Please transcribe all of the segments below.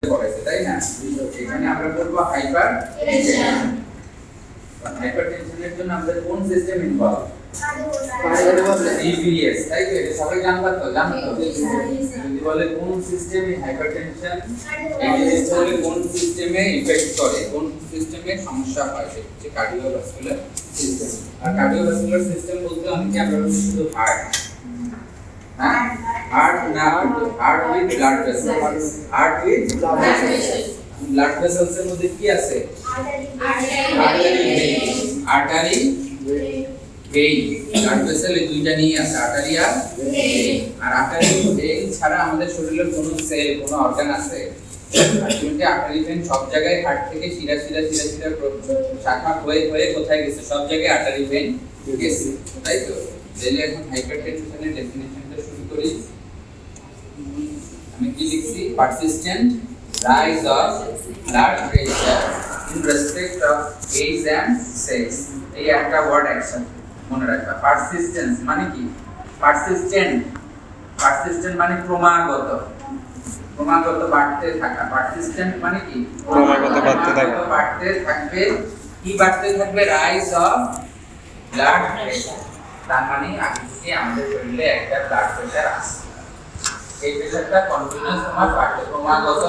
করেছে, তাই না? এখানে আমরা বলবো হাইপারটেনশন। হাইপারটেনশনের জন্য আমাদের কোন সিস্টেম ইনভলভ? ইভিএস, তাই তো? এটা সবাই জানবা তো? জানো তো? যদি বলে কোন সিস্টেমে হাইপারটেনশন, ইভিএস বলে কোন সিস্টেমে ইফেক্ট করে, কোন সিস্টেমে সমস্যা হয়, সেটা হচ্ছে কার্ডিওভাস্কুলার সিস্টেম। আর কার্ডিওভাস্কুলার সিস্টেম বলতে অনেকে আমরা শুধু হার্ট, হ্যাঁ, হার্ট না, heart with blood vessel, heart with blood vessels এর মধ্যে কি আছে? Artery vein. ব্লাড ভেসেল এই দুইটা নিয়ে আছে, আর্টারি আর ভেইন। আর আর্টারি ভেইন ছাড়া আমাদের শরীরের কোনো সেল, কোনো অর্গান আছে? আলটিমেটলি আর্টারি ভেইন সব জায়গায় হার্ট থেকে শিরা শাখা হয়ে হয়ে কোথায় গেছে? সব জায়গায় আর্টারি ভেইন গেছে, তাই তো? তাহলে এখন হাইপারটেনশনের ডেফিনিশনটা শুরু করি। আমি কি লিখছি? Persistent rise of blood pressure in respect of age and sex. এই একটা ওয়ার্ড অ্যাকশন মনে রাখবা। পারসিস্টেন্স মানে কি? পারসিস্টেন্ট মানে ক্রমাগত, ক্রমাগত বাড়তে থাকা। পারসিস্টেন্ট মানে কি? ক্রমাগত বাড়তে থাকা, বাড়তে থাকবে। কি বাড়তে থাকবে? Rise of blood pressure. তার মানে আগে থেকে আমাদের শরীরে একটা ব্লাড প্রেশার আছে, এই প্রেশারটা কন্টিনিউয়াস বাড়তে, ক্রমাগত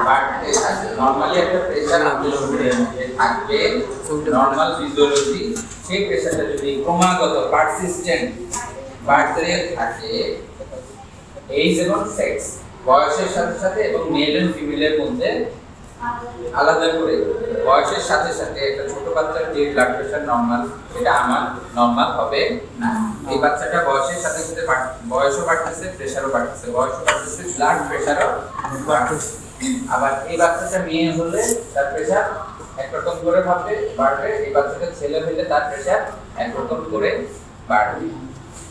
বাড়তে থাকে। নরমালি একটা প্রেশার আমাদের শরীরের মধ্যে থাকবে, নরমাল ফিজিওলজি। সেই প্রেশারটা যদি ক্রমাগত পারসিস্টেন্ট বাড়তে থাকে, এইজ এবং সেক্স, বয়সের সাথে সাথে, এবং মেল এন্ড ফিমেলের মধ্যে আলাদা করে, বয়সের সাথে সাথে একটা ছোট বাচ্চার যে ব্লাড প্রেশার নরমাল, সেটা আমার নরমাল হবে না। এই বাচ্চাটা বয়সের সাথে সাথে বয়সও বাড়তেছে, প্রেশারও বাড়তেছে, বয়সও বাড়তেছে, ব্লাড প্রেশারও বাড়তেছে। আবার এই বাচ্চাটা মেয়ে হলে তার প্রেশার একরকম করে বাড়বে, এই বাচ্চাটা ছেলে হলে তার প্রেশার একরকম করে বাড়বে।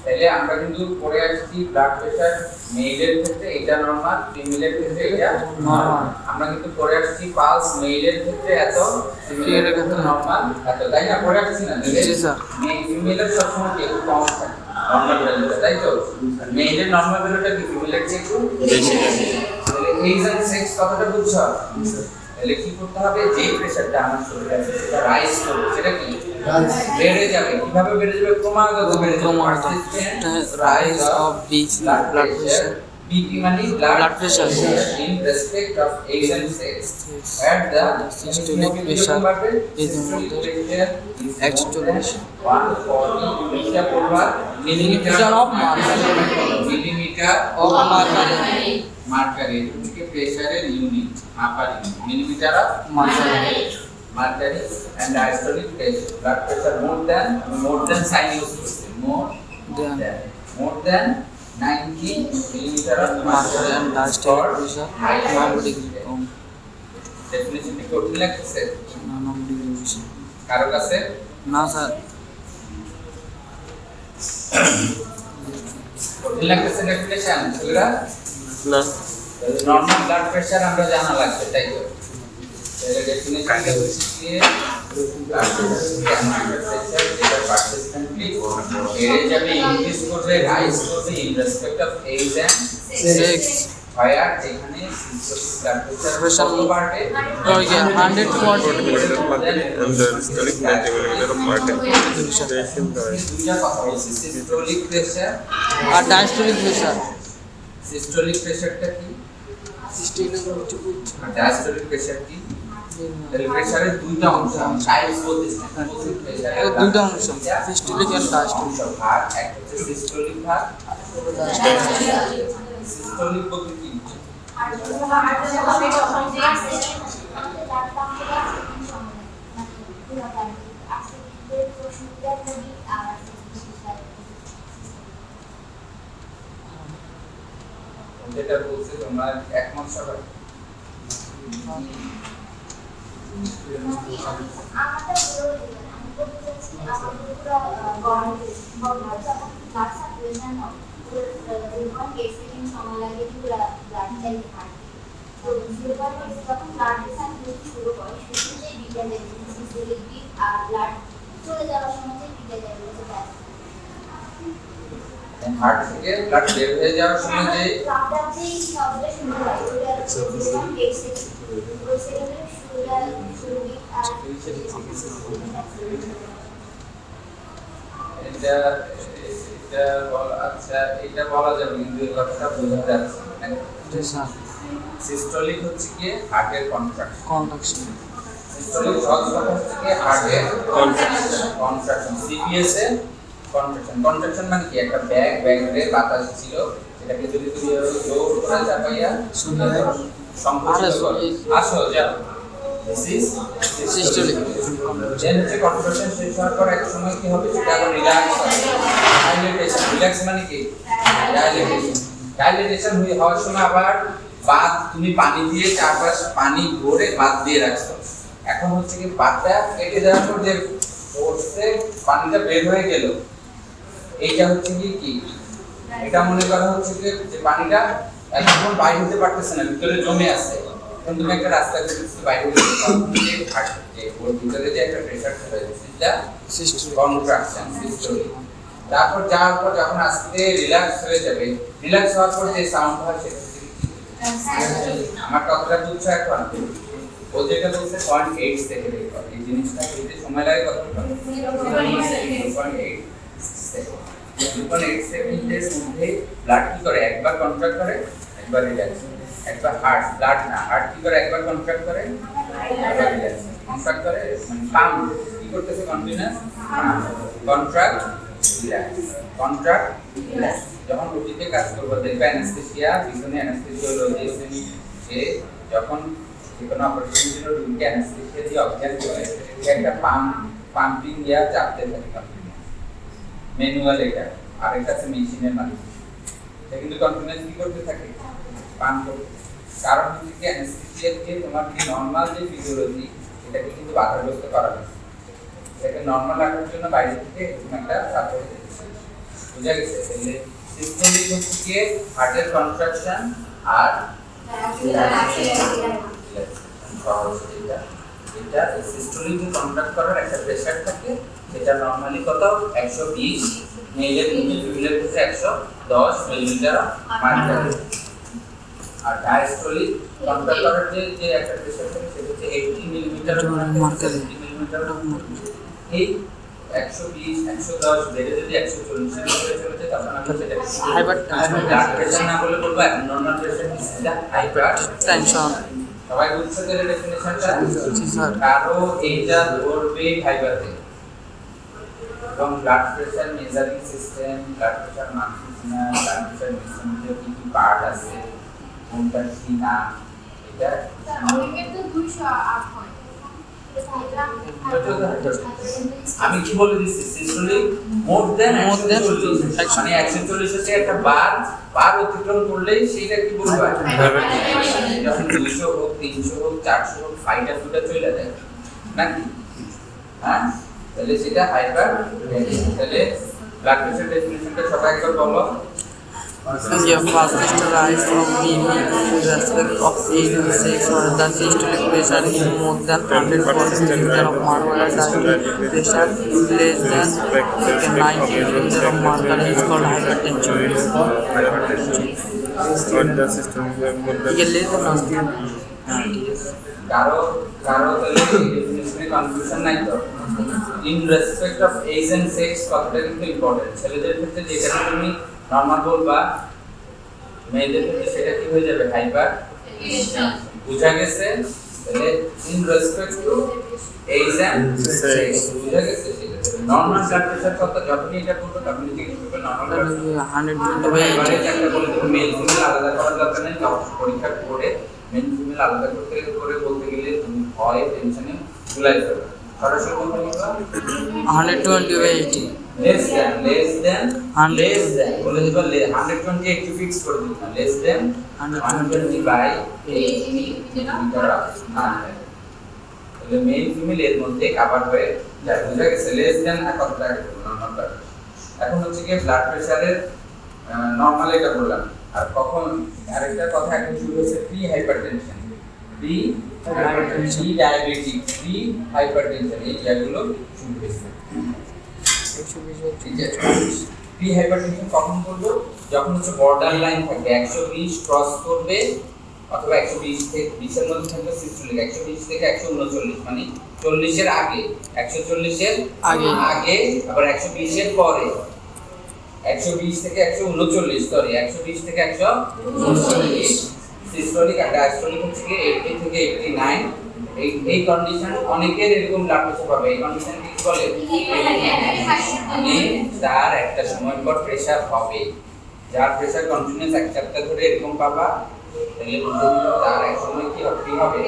তাহলে আমরা কিন্তু পড়ে আসছি ব্লাড প্রেশার মেইলের ক্ষেত্রে এটা নরমাল, ফিমেলের ক্ষেত্রে এটা নরমাল। আমরা কিন্তু পড়ে আসছি পালস মেইলের ক্ষেত্রে এত, ফিমেলের ক্ষেত্রে নরমাল এত, তাই না? পড়ে আসছি না? জি স্যার। ফিমেলের সবসময় একটু কম থাকে নরমাল ভ্যালুটা, তাই তো? মেইলের নরমাল ভ্যালুটা কি ফিমেলের চেয়ে একটু বেশি থাকে। তাহলে এইজ এন্ড সেক্স কথাটা বুঝছো? তাহলে কি করতে হবে? যে প্রেশারটা আমার শরীরে আছে সেটা রাইজ করবে। সেটা কি? বেড়ে যাবে। কিভাবে বেড়ে যাবে? ক্রমাগত বেড়ে যাবে। Rise of blood pressure. BP মানে blood pressure in respect of age and sex at the systolic pressure is actually 140 millimetre of mercury. এটাকে প্রেশারের ইউনিট, মাপার unit, millimetre of mercury. and diastolic pressure, blood pressure more than sign use করছে, more than 90 millimeter of mercury and diastolic pressure 90 degree com. Definition কি কঠিন লাগছে? না, 90 degree বেশি। কারো কাছে? না স্যার, কঠিন লাগছে ডেফিনিশন ছেলেরা? না। নরমাল ব্লাড প্রেশার আমরা জানা লাগবে, তাই তো? তাহলে ডেফিনিশনটা হচ্ছে কি? ব্লাড প্রেশার যেটা পারসিস্টেন্টলি বেড়ে যাবে, ইনক্রিজ করবে, রাইজ করবে in respect of age and sex. ভাইয়া এখানে ব্লাড প্রেশার কত বাড়বে? 140 and the systolic 90 millimeter of mercury. দুইটা কথা বলছি, সিস্টোলিক প্রেশার আর ডায়াস্টোলিক প্রেশার। সিস্টোলিক প্রেশারটা কি? আর ডায়াস্টোলিক প্রেশার কি? তাহলে প্রেশারের দুইটা অংশ, টাইপস বলতেছি, প্রেশারের দুইটা অংশ, সিস্টোলিক এন্ড ডায়াস্টোলিক। ভাগ এক হচ্ছে সিস্টোলিক ভাগ, সিস্টোলিক বলতে কি? যেটা বলছে তোমরা একমত সবাই? হার্ট থেকে ব্লাড বের হয়ে যাওয়ার সময় যে এটা এটা আচ্ছা এটা বলা যাবে কিন্তু এই কথাটা বোঝা যাচ্ছে না। জি স্যার। সিস্টোলিক হচ্ছে কি হার্টের কন্ট্রাকশন। কন্ট্রাকশন। সিস্টোলিক সহজ কথা হচ্ছে কি হার্টের কন্ট্রাকশন। সিপিএস এ কন্ট্রাকশন মানে কি একটা ব্যাগে বাতাস ছিল সেটাকে যদি তুমি জোর করে চাপাইয়া সংকুচিত করো আসো যাও দিস ইজ সিস্টোলিক। দেন হচ্ছে কন্ট্রাকশন শেষ হওয়ার পর এক সময় কি হবে সেটা আবার রিল্যাক্স হবে। রিল্যাক্স মানে কি ডাইলেটেশন হওয়ার সময় আবার বাত তুমি পানি দিয়ে চারপাশ পানি ভরে বাত দিয়ে রাখছো। এখন হচ্ছে কি বাতটা কেটে যাওয়ার পর যে ফোর্সে পানিটা বের হয়ে গেল এইটা হচ্ছে কি এটা মনে করা হচ্ছে যে পানিটা এখন বাইরে হতে পারতেছে না, ভিতরে জমে আছে। এখন তুমি একটা রাস্তা দিয়ে বাইরে হতে পারছো যে ওর ভিতরে যে একটা প্রেসার চলে যাচ্ছে সেটা সিস্টোলিক। Contraction systolic. তারপর যাওয়ার পর যখন আস্তে রিল্যাক্স হয়ে যাবে, রিল্যাক্স হওয়ার পর যে সাউন্ড হয় সেটা আমার কথাটা বুঝছো এখন? ও যেটা বলছে 0.8 সেকেন্ড এই জিনিসটা বুঝতে সময় লাগে কত? 0.8 সেকেন্ড। 2.8 সেকেন্ডের মধ্যে ব্লাড কি করে একবার কন্ট্রাক্ট করে একবার রিল্যাক্স। একবার হার্ট ব্লাড না হার্ট কি করে একবার কন্ট্রাক্ট করে একবার রিল্যাক্স। কন্ট্রাক্ট করে মানে পাম্প কি করতেছে continuous contract relax contract relax. যখন রুটিতে কাজ করবো দেখবে অ্যানেস্থেসিয়া পিছনে অ্যানেস্থেসিওলজিস্ট সে যখন যে কোনো অপারেশনের জন্য রুগীকে অ্যানেস্থেসিয়া দিয়ে অজ্ঞান করে একটা পাম্পিং ইয়া চাপতে থাকে ম্যানুয়াল এটা আর এটা আছে মেশিনের মাধ্যমে এটা কিন্তু কন্টিনিউয়াস কি করতে থাকে পাম্প করতে। কারণ হচ্ছে কি অ্যানেস্থেসিয়া দিয়ে তোমার যে নরমাল যে ফিজিওলজি এটাকে কিন্তু বাধাগ্রস্ত করা হয়েছে। এটাকে নরমাল রাখার জন্য বাইরে থেকে একটা সাপোর্ট দিচ্ছে। বুঝা গেছে? তাহলে সিস্টোলিক হচ্ছে কি হার্টের কন্ট্রাকশন আর এটা সিস্টোলিক যে কন্ট্রাক্ট করার একটা প্রেসার থাকে সেটা নরমালি কত 120 মেলের মধ্যে ফিমেলের ক্ষেত্রে 110 মিলিমিটার মার্কারি। আর ডায়াস্টোলিক কন্ট্রাক্ট করার যে একটা প্রেসার থাকে সেটা হচ্ছে 80 মিলিমিটার মার্কারি। এই 120 110 বেড়ে যদি 140 এর উপরে চলে যায় তখন আমরা সেটা হাইপার ব্লাড প্রেসার না বলে বলবো নরমাল প্রেসার সেটা হাইপার টেনশন। সবাই বুঝতে পেরে ডেফিনিশনটা? জি স্যার। কারো এইটা ধরবে ফাইবারে এবং blood pressure measuring system blood pressure মাপছি না ব্লাড প্রেসার মেশিনের কি কি পার্ট আছে কোনটা কি না এটা অনেকের তো 208 হয়। আমি কি বলে দিচ্ছি সিস্টোলিক মোর দেন 140 মানে 140 হচ্ছে একটা বার অতিক্রম করলেই সেটা কি বলবো যখন 200 হোক 300 হোক 400 হোক ফাইটার ফুটা চলে যায় নাকি হ্যাঁ তাহলে সেটা হাইপার তাহলে ব্লাড প্রেসার ডেফিনিশনটা সবাই একবার বলো। The fastest rise from being with respect of age and sex or the systolic pressure is more than 140 millimeter of mercury. Diastolic pressure less than 90 millimeter of mercury is called hypertension. What the system is more than ये less than 90. কারো তাহলে ডেফিনিশনে confusion নাই তো। In respect of age and sex কথাটা কিন্তু important. ছেলেদের ক্ষেত্রে যেটা তুমি নরমাল বলবা মেয়েদের ক্ষেত্রে সেটা কি হয়ে যাবে হাইপার। বুঝা গেছে? তাহলে in respect to age and sex বুঝা গেছে? নরমাল ব্লাড প্রেসার কত যখনই এটা করবে তখন জিজ্ঞেস করবে নরমাল ব্লাড 120 একটা বলে দেবো মেল ফিমেল আলাদা করার দরকার নেই। পরীক্ষা করে মেল ফিমেল আলাদা করে বলতে গেলে তুমি ভয় টেনশনে ভুলাই যাবে। সরাসরি বলতে বলবা 120/80 less than বলে দিবা 120 একটু ফিক্স করে দিবা না less than 120/80 মিটার তাহলে মেল ফিমেল এর মধ্যে কভার হয়ে যায়। বুঝা গেছে? less than কতটা নরমাল। এখন হচ্ছে কি ব্লাড প্রেসারের নরমাল এটা বললাম। আর কখন আরেকটা কথা এখন শুরু হচ্ছে pre hypertension pre diabetes pre hypertension এই জায়গাগুলো শুরু হয়েছে। প্রি হাইপারটেনশন কখন করব? যখন হচ্ছে বর্ডার লাইন থাকবে 120 ক্রস করবে অথবা 120 থেকে 20 এর মধ্যে থাকবে সিস্টোলিক, 120 থেকে 139 মানে 40 এর আগে, 140 এর আগে আবার 120 এর পরে, 120 থেকে 139 সরি 120 থেকে 139 সিস্টোলিক আর ডায়াস্টোলিক হচ্ছে কি 80 থেকে 89। এই কন্ডিশন অনেকের এরকম ব্লাড প্রেসার হবে। এই কন্ডিশন কি বলে? মানে যার একটা সময় পর প্রেসার হবে, যার প্রেসার কন্টিনিউয়াস এক সপ্তাহ ধরে এরকম পাবা, তাহলে বুঝতে হবে তার এক সময় কি হবে,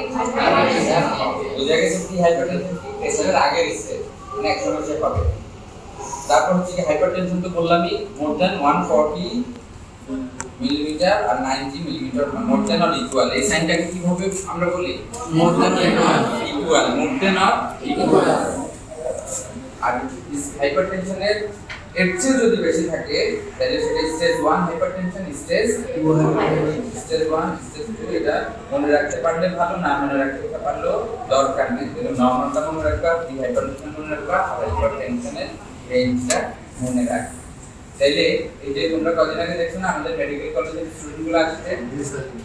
প্রেসার হবে। বুঝা গেছে কি হাইপারটেনশন কি প্রেসারের আগের স্টেজ, মানে এক সময় সে হবে। তারপর হচ্ছে কি হাইপারটেনশন তো বললামই, মোর দ্যান 140 মিলিমিটার আর 90 millimetre, more than or equal. এই সাইনটাকে কিভাবে আমরা বলি? More than equal, more than or equal. আর হাইপারটেনশনের এর চেয়ে যদি বেশি থাকে তাহলে সেটা স্টেজ 1 হাইপারটেনশন, স্টেজ 1, স্টেজ 2। এটা মনে রাখতে পারলে ভালো, না মনে রাখতে পারলেও দরকার নেই। নরমালটা মনে রাখবা, প্রি হাইপারটেনশন মনে রাখবা, আর হাইপারটেনশনের রেঞ্জটা মনে রাখবা। তাইলে এই যে তোমরা কদিন আগে দেখছো না আমাদের মেডিকেল কলেজের স্টুডেন্টগুলো আসছে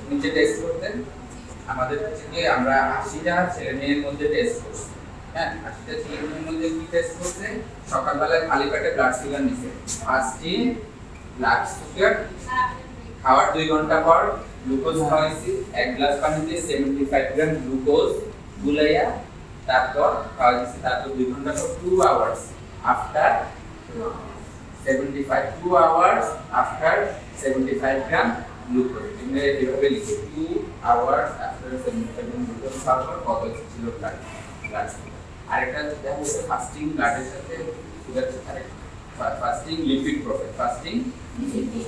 নিচে টেস্ট করতে, আমাদের হচ্ছে কি আমরা 80টা ছেলে মেয়ের মধ্যে টেস্ট করছি। হ্যাঁ, 80টা ছেলে মেয়ের মধ্যে কি টেস্ট করছে? সকালবেলায় খালি পেটে ব্লাড সুগার নিছে, ফাস্টিং ব্লাড সুগার, খাওয়ার 2 ঘন্টা পর গ্লুকোজ খাওয়াইছি, 1 গ্লাস পানিতে 75 গ্রাম গ্লুকোজ গুলাইয়া তারপর খাওয়াইছি। তারপর 2 ঘন্টা পর 2 hours after 75, 2 hours after 75 gram glucose। এখানে এভাবে লিখি 2 hours after 75 gram glucose খাওয়ার পর কত ছিল ব্লাড সুগার। আরেকটা যেটা হচ্ছে ফাস্টিং ব্লাডের সাথে সুগার সাথে fasting lipid profile, fasting lipid.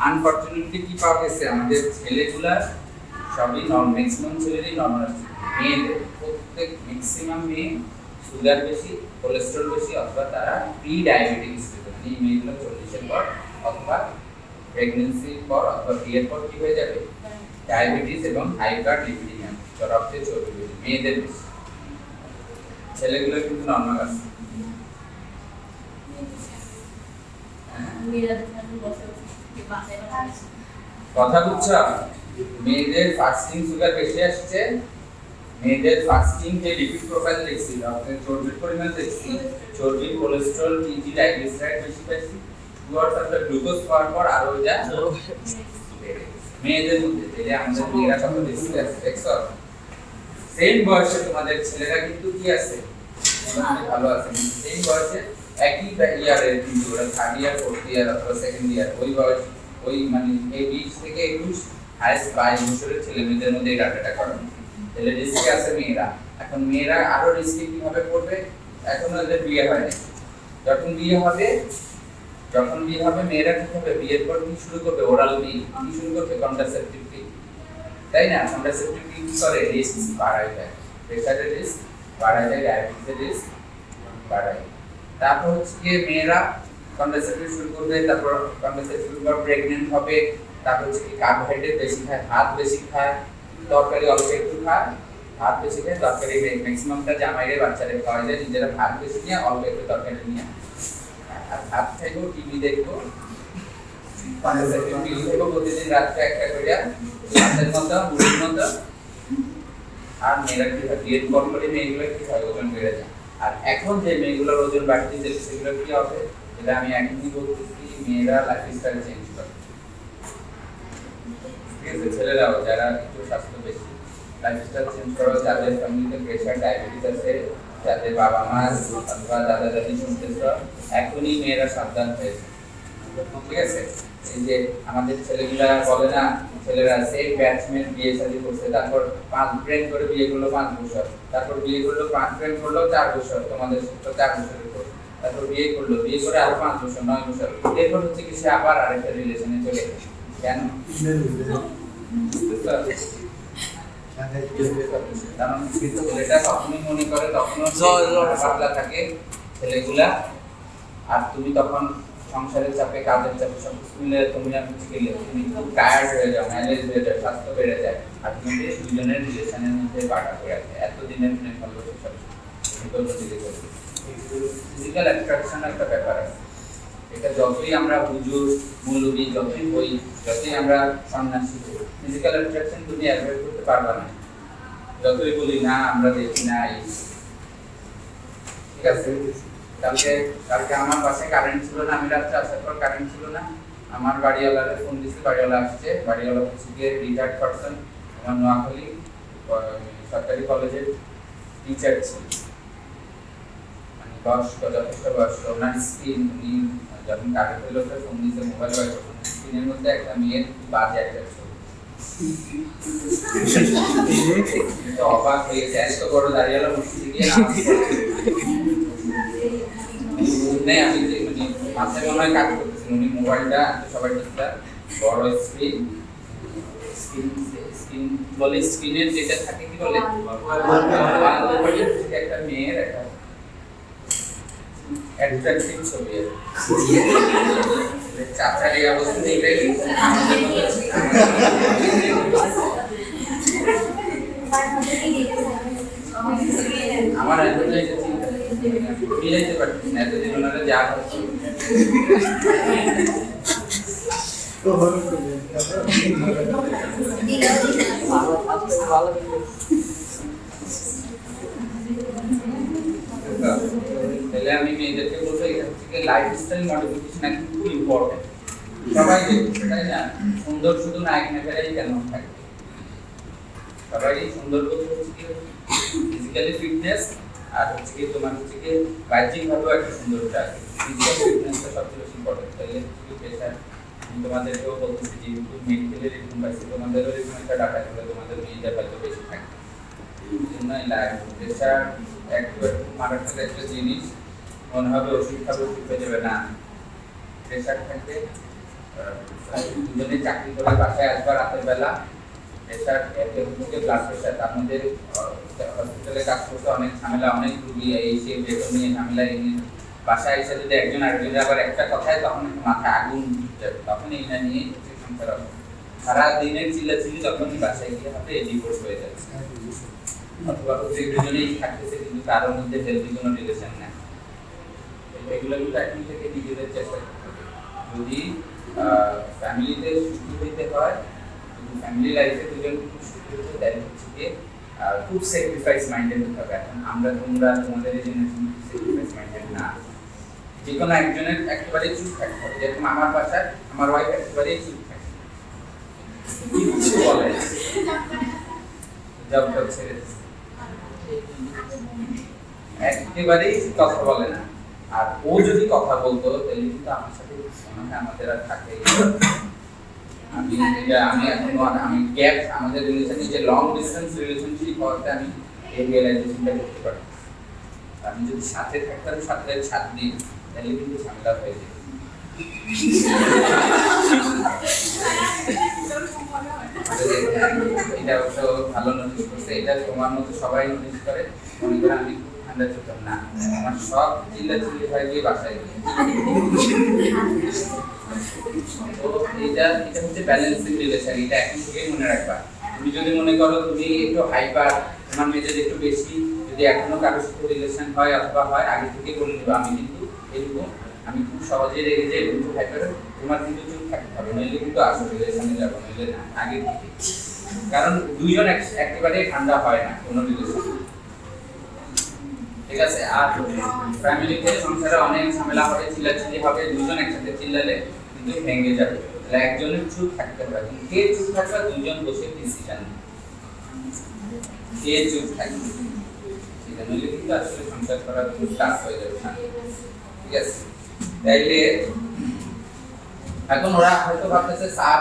Unfortunately কি পাওয়া গেছে আমাদের ছেলেগুলার সবই ম্যাক্সিমাম ছেলেরই নরমাল আছে, মেয়েদের প্রত্যেক ম্যাক্সিমাম মেয়ে সুগার বেশি, কোলেস্টেরল বেশি, অথবা তারা প্রি ডায়াবেটিস, এই মেয়েগুলো 40 এর পর অথবা প্রেগন্যান্সির পর অথবা বিয়ের পর কি হয়ে যাবে? ডায়াবেটিস এবং হাই ব্লাড লিপিডিমিয়া, রক্তে চর্বি বেশি, মেয়েদের বেশি। ছেলেগুলো কিন্তু নরমাল আছে। কথা বুঝছো? মেয়েদের ফাস্টিং সুগার বেশি আসছে, মেয়েদের ফাস্টিং যে লিপিড প্রোফাইল দেখছি, রক্তের চর্বির পরিমাণ দেখছি, চর্বি, কোলেস্টেরল, টিজি, ট্রাইগ্লিসারাইড বেশি পাইছি, 2 hours after গ্লুকোজ খাওয়ার পর আরো যা মেয়েদের মধ্যে। তাহলে আমাদের মেয়েরা কত বেশি আছে দেখছো? সেম বয়সে তোমাদের ছেলেরা কিন্তু কি আছে? ভালো আছে। সেম বয়সে একই ইয়ারের কিন্তু ওরা 3rd ইয়ার 4th ইয়ার অথবা 2nd ইয়ার, ওই বয়স ওই মানে এই 20 থেকে 21 হাইস্ট 22 বছরের ছেলে মেয়েদের মধ্যে এই ডাটাটা করো। তাহলে রিস্কে আছে মেয়েরা। এখন মেয়েরা আরো রিস্কে কিভাবে পড়বে? এখন ওদের বিয়ে হয়নি, যখন বিয়ে হবে মেয়েরা কি হবে? বিয়ের পর কি শুরু করবে? ওরাল বি কি শুরু করবে? কন্ট্রাসেপটিভ পি, তাই না? কন্ট্রাসেপটিভ পি কি করে? রিস্ক বাড়ায় দেয়, প্রেসারের রিস্ক বাড়ায় দেয়, ডায়াবেটিসের রিস্ক বাড়ায়। তারপর হচ্ছে কি মেয়েরা কন্ট্রাসেপটিভ শুরু করবে, তারপর কন্ট্রাসেপটিভ পর প্রেগন্যান্ট হবে, তারপর হচ্ছে কি কার্বোহাইড্রেট বেশি খায়, ভাত বেশি খায়, তরকারি অল্প একটু খায়, ভাত বেশি খায়, তরকারি ম্যাক্সিমামটা জামাইরে বাচ্চারে খাওয়া যায়, নিজেরা ভাত বেশি নিয়ে অল্প একটু তরকারি নিয়ে, আর ভাত খাইবো, টিভি দেখবো, টিভি দেখবো প্রতিদিন রাত্রে একটা করে ভাতের মতো মুড়ির মতো। আর মেয়েরা কি হয়? বিয়ের পর পরে মেয়েগুলো কি হয়? ওজন বেড়ে যায়। আর এখন যে মেয়েগুলোর ওজন বাড়তেছে সেগুলো কি হবে? এটা আমি এখনই বলতেছি, মেয়েরা লাইফস্টাইল চেঞ্জ করে। ঠিক আছে, ছেলেরাও যারা একটু স্বাস্থ্য বেশি লাইফস্টাইল চেঞ্জ করো, যাদের ফ্যামিলিতে প্রেশার ডায়াবেটিস আছে, যাদের বাবা মা অথবা দাদা দাদি শুনতেছ, এখনই মেয়েরা সাবধান হয়েছে। ঠিক আছে, এই যে আমাদের ছেলেগুলা বলে না, ছেলেরা সেই ব্যাচমেট বিয়ে শাদী করছে, তারপর 5 প্রেম করে বিয়ে করলো 5 বছর, তারপর বিয়ে করলো 5 প্রেম করলো 4 বছর, তোমাদের তো 4 বছরের পর, তারপর বিয়ে করলো, বিয়ে করে আরো 5 বছর 9 বছর, এরপর হচ্ছে কি সে আবার আরেকটা রিলেশনে চলে গেছে। কেন? কারণ ছেলেটা তখনই মনে করে, তখন পাতলা থাকে ছেলেগুলা, আর তুমি তখন সংসারের চাপে, কাজের চাপে সব মিলে তুমি আর গেলে তুমি খুব টায়ার্ড হয়ে যাও, ম্যানেজ হয়ে যায়, স্বাস্থ্য বেড়ে যায়, আর তুমি দুজনের রিলেশনের মধ্যে বাধা পড়ে আছে। এতদিনের প্রেম ভালোবাসা সব বিপর্যয় দিকে চলে। ফিজিক্যাল অ্যাট্রাকশন একটা ব্যাপার আছে, এটা যতই আমরা হুজুর মৌলবী যতই হই, যতই আমরা সন্ন্যাসী হই, ফিজিক্যাল অ্যাট্রাকশন তুমি অ্যাভয়েড করতে পারবা না। যতই বলি না আমরা দেখি না এই, ঠিক আছে। কালকে আমার বাসায় কারেন্ট ছিল না, আমি রাত্রে আসার পর কারেন্ট ছিল না, আমার বাড়িওয়ালারে ফোন দিয়েছি, বাড়িওয়ালা আসছে, বাড়িওয়ালা হচ্ছে গিয়ে রিটায়ার্ড পারসন, আমার নোয়াখালী সরকারি কলেজের টিচার ছিল, মানে বয়স্ক, যথেষ্ট বয়স্ক। ওনার স্ক্রিন, উনি যখন কারেন্ট হলো ফোন দিয়েছে, মোবাইল বাইর করছেন, স্ক্রিনের মধ্যে একটা মেয়ের বাজে একটা ছবি। তো অবাক হয়ে গেছে, এত বড় দাঁড়িয়ালা মসজিদে গিয়ে নেই, আমি যে মানে মাথায় মনে হয় কাজ করতেছেন, উনি মোবাইলটা সবাই দেখতে বড় স্ক্রিন, স্ক্রিন বলে, স্ক্রিনের যেটা থাকে কি বলে, একটা মেয়ের একটা অ্যাট্রাকটিভ ছবি। চাচার এই অবস্থা দেখলে আমার মিলাইতে পারছি না, এতদিন ওনারা যা হচ্ছে তাহলে আমি মেয়েদেরকে বলবো এখান থেকে লাইফস্টাইল মডিফিকেশন একদম খুব ইম্পর্টেন্ট। সবাই দেখবে তাই না, সুন্দর শুধু নায়ক নায়িকারাই কেন থাকে, সবাই সুন্দর বলতে হচ্ছে কি ফিজিক্যালি ফিটনেস, আর হচ্ছে কি তোমার হচ্ছে কি বাহ্যিকভাবেও একটা সুন্দরতা আছে। ফিজিক্যাল ফিটনেসটা সবচেয়ে বেশি ইম্পর্টেন্ট। তাহলে কি প্রেশার তোমাদেরকেও বলতেছি যে মেডিকেলের এরকম পাইছে, তোমাদেরও এরকম একটা ডাটা দিলে তোমাদের মেয়েদের হয়তো বেশি থাকে। এই জন্য প্রেশার একটু মারাত্মক একটা জিনিস, মনে হবে ওষুধ খাবে ওষুধ পেয়ে যাবে না। প্রেশার থাকবে, দুজনে চাকরি করে বাসায় আসবার রাতের বেলা প্রেশার, ব্লাড প্রেশার, তার মধ্যে হসপিটালে কাজ করতে অনেক ঝামেলা, অনেক রুগী এই সেই বেতন নিয়ে ঝামেলা, এই নিয়ে বাসায় এসে যদি একজন আরেকজনের আবার একটা কথায় তখন মাথায় আগুন যাবে, তখন এই না নিয়ে সংসার হবে। সারা দিনের চিল্লাচিল্লি তখনই বাসায় গিয়ে হবে ডিভোর্স হয়ে যাচ্ছে, অথবা হচ্ছে দুজনেই থাকতেছে কিন্তু কারোর মধ্যে হেলদি কোনো রিলেশন নেই। এগুলো কিন্তু এখন থেকে নিজেদের চেষ্টা করতে হবে। যদি ফ্যামিলিতে সুখী হইতে হয়, ফ্যামিলি লাইফে দুজন খুব সুখী হতে, তাহলে হচ্ছে গিয়ে খুব স্যাক্রিফাইস মাইন্ডেড হতে হবে। এখন আমরা তোমরা তোমাদের এই জেনারেশন স্যাক্রিফাইস মাইন্ডেড না, যে কোনো একজনের একেবারেই চুপ থাকতে হবে। যেরকম আমার বাসায় আমার ওয়াইফ একেবারেই চুপ থাকে, কিছু বলে না, জব ছেড়ে একেবারেই কথা বলে না। আর ও যদি কথা বলতো তাহলে কিন্তু আমার সাথে আমাদের আর থাকে। আমি গ্যাপ আমাদের রিলেশনে যে লং ডিসটেন্স রিলেশনশিপ হওয়াতে আমি এই রিয়েলাইজেশনটা করতে পারি। আমি যদি সাথে থাকতাম, সাথে সাথ দিই, তাহলে কিন্তু ঝামেলা হয়ে যেত। এটা অবশ্য ভালো নোটিস করছে, এটা তোমার মতো সবাই নোটিস করে, মনে করে আমি খুব ঠান্ডা চলতাম না, আমার সব চিল্লাচিল্লি হয়ে গিয়ে বাসায় গিয়ে। এটা হচ্ছে ব্যালেন্সিং রিলেশন, এটা এখন থেকেই মনে রাখবা। তুমি যদি মনে করো তুমি একটু হাইপার, তোমার মেজাজ একটু বেশি, যদি এখনো কারোর সাথে রিলেশন হয় অথবা হয়, আগে থেকে বলে দেবো আমি কিন্তু এরকম, আমি খুব সহজে রেগে যাই, কিন্তু হাইপার, তোমার কিন্তু চুপ থাকতে হবে, নইলে কিন্তু আসল রিলেশনে যাবো, নইলে না আগে থেকে। কারণ দুইজন একেবারেই ঠান্ডা হয় না কোনো রিলেশন, ঠিক আছে। আর ফ্যামিলিতে সংসারে অনেক ঝামেলা হবে, চিল্লাচিল্লি হবে, দুজন একসাথে চিল্লালে কিন্তু ভেঙে যাবে। তাহলে একজনের চুপ থাকতে হবে, কে চুপ থাকবে, দুজন বসে ডিসিশন কে চুপ থাকবে, সেটা নইলে কিন্তু আসলে সংসার করা খুব টাফ হয়ে যাবে না, ঠিক আছে। তাইলে এখন ওরা হয়তো ভাবতেছে স্যার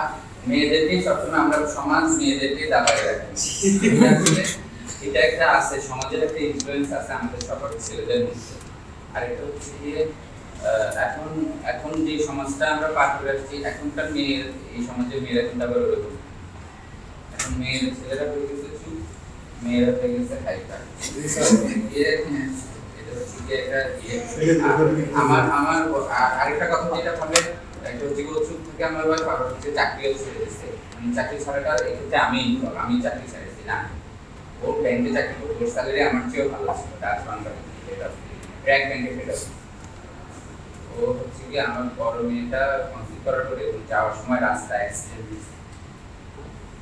মেয়েদেরকেই সবসময় আমরা সমাজ মেয়েদেরকেই দাবায় রাখি, এটা একটা আছে, সমাজের একটা ইনফ্লুয়েন্স আছে আমাদের সবার ছেলেদের মধ্যে। আর এটা হচ্ছে গিয়ে এখন যে সমাজটা আমরা পার করে আসছি, এখনকার মেয়ের এই সমাজের মেয়েরা কিন্তু আবার ওরকম, এখন মেয়ের ছেলেরা হয়ে গেছে চুপ, মেয়েরা হয়ে গেছে হাইপার। আমার আরেকটা কথা যেটা বলে, একটা হচ্ছে চুপ থেকে আমার ওয়াইফ, আর হচ্ছে চাকরিও ছেড়ে দিচ্ছে, মানে চাকরি ছাড়াটা এক্ষেত্রে আমি চাকরি ছেড়েছি না, ওর ব্যাংকে চাকরি করতো, ওর স্যালারি আমার চেয়েও ভালো ছিল, ডাচ বাংলা ব্র্যাক ব্যাংকে ফেরত। ও ও হচ্ছে কি আমার বড় মেয়েটা কনসিভ করার পরে যাওয়ার সময় রাস্তায় অ্যাক্সিডেন্ট হয়েছে,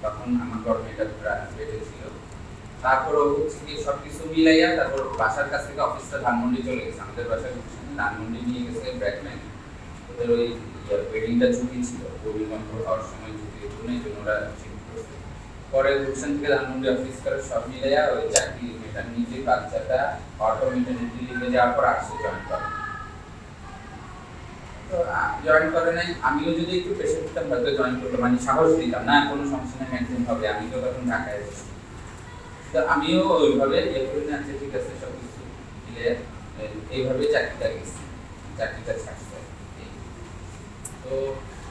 তখন আমার বড় মেয়েটা পেটে ছিল। তারপর ও হচ্ছে কি সবকিছু মিলাইয়া তারপর বাসার কাছ থেকে অফিসটা ধানমন্ডি চলে গেছে, আমাদের বাসার ধানমন্ডি নিয়ে গেছে ব্র্যাকম্যান। ওদের ওই ওয়েডিংটা ছুটি ছিল, ভূমিকম্প হওয়ার সময় ছুটি জন্য এই জন্য ওরা শিফট করছে। পরে গুলশান থেকে ধানমন্ডি অফিস করে সব মিলাইয়া ওই চাকরি মেয়েটা নিজে বাচ্চাটা অটোমেটিকলি লিখে যাওয়ার পর আসছে জয়েন করে। তো জয়েন করে নাই, আমিও যদি একটু প্রেশার দিতাম হয়তো জয়েন করতো, মানে সাহস দিতাম না কোনো সমস্যা নেই ম্যাক্সিমাম হবে, আমি তো তখন ঢাকায় বসে। তো আমিও ওইভাবে ইয়ে করি না যে ঠিক আছে সব কিছু মিলে এইভাবে চাকরিটা গেছি, চাকরিটা ছাড়ছে। তো